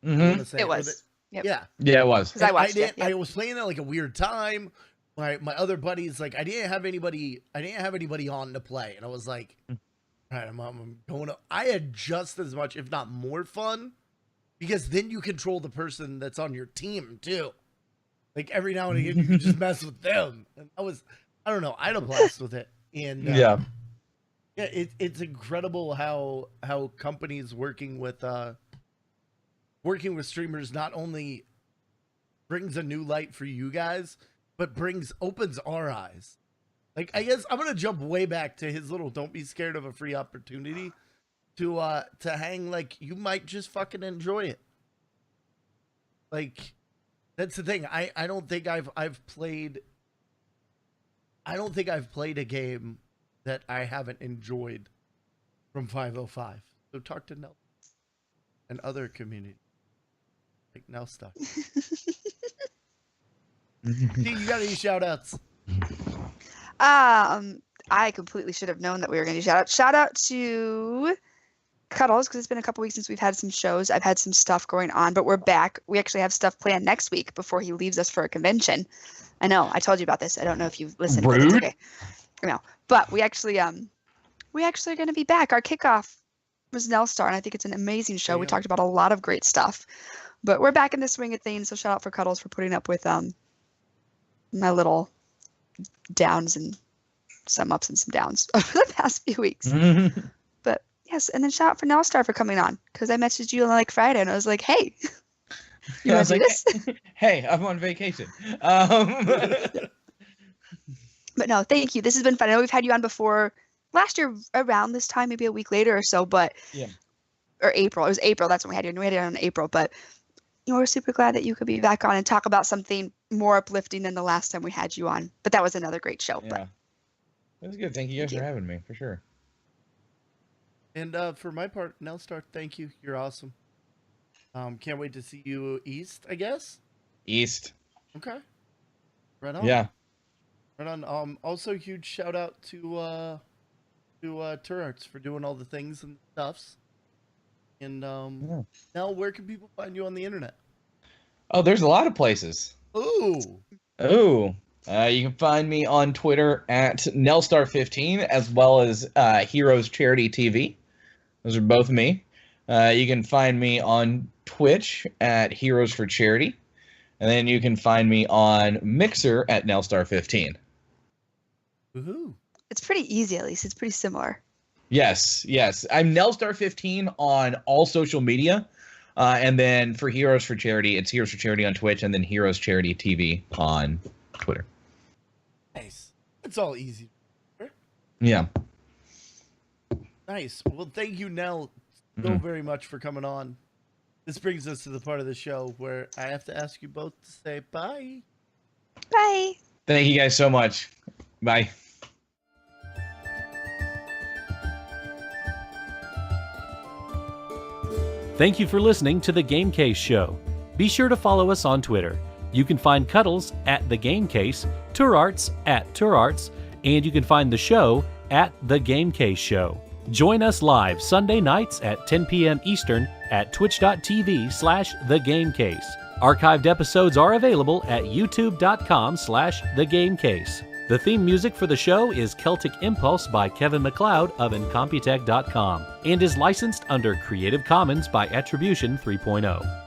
Mm-hmm. It was. Yep. Yeah, it was. Because I watched it. I was playing at like a weird time. My other buddies, like I didn't have anybody on to play, and I was like, all right, I'm going to. I had just as much, if not more, fun because then you control the person that's on your team too. Like every now and again, you can just mess with them, and I don't know, I had a blast with it, and yeah, it's incredible how companies working with streamers not only brings a new light for you guys, but opens our eyes. Like, I guess I'm gonna jump way back to his little "don't be scared of a free opportunity" to hang. Like, you might just fucking enjoy it. Like, that's the thing. I don't think I've played a game that I haven't enjoyed from 505. So talk to Nel and other communities. Like Nelstar. You got any shout outs? I completely should have known that we were going to do shout out. Shout out to Cuddles, because it's been a couple weeks since we've had some shows. I've had some stuff going on, but we're back. We actually have stuff planned next week before he leaves us for a convention. I know, I told you about this. I don't know if you've listened. Rude. But it's okay. No, but we actually are going to be back. Our kickoff was Nelstar, and I think it's an amazing show. We talked about a lot of great stuff. But we're back in the swing of things, so shout out for Cuddles for putting up with my little downs and some ups and some downs over the past few weeks. But yes, and then shout out for Nelstar for coming on, because I messaged you on like Friday and I was like, hey, you want to do this? Hey, I'm on vacation. But no, thank you. This has been fun. I know we've had you on before last year around this time, maybe a week later or so, but or April. It was April. That's when we had you. We had it in April, but we're super glad that you could be back on and talk about something more uplifting than the last time we had you on. But that was another great show. Yeah. But It was good. Thank you guys for having me, for sure. And for my part, Nelstar, thank you. You're awesome. Can't wait to see you east, I guess. East. Okay. Right on. Yeah. Right on. Also, huge shout out to Turarts for doing all the things and stuffs. And now, where can people find you on the internet? Oh, there's a lot of places. Ooh. You can find me on Twitter at Nelstar15, as well as Heroes Charity TV. Those are both me. You can find me on Twitch at Heroes for Charity. And then you can find me on Mixer at Nelstar15. Woohoo. it's pretty easy, at least. It's pretty similar. Yes. I'm Nelstar15 on all social media. And then for Heroes for Charity, it's Heroes for Charity on Twitch, and then Heroes Charity TV on Twitter. Nice. It's all easy. Yeah. Nice. Well, thank you, Nell, so very much for coming on. This brings us to the part of the show where I have to ask you both to say bye. Bye. Thank you guys so much. Bye. Thank you for listening to The Game Case Show. Be sure to follow us on Twitter. You can find Cuddles at The Game Case, Tourarts at Tourarts, and you can find the show at The Game Case Show. Join us live Sunday nights at 10 p.m. Eastern at twitch.tv/thegamecase. Archived episodes are available at youtube.com/thegamecase. The theme music for the show is Celtic Impulse by Kevin MacLeod of Incompetech.com and is licensed under Creative Commons by Attribution 3.0.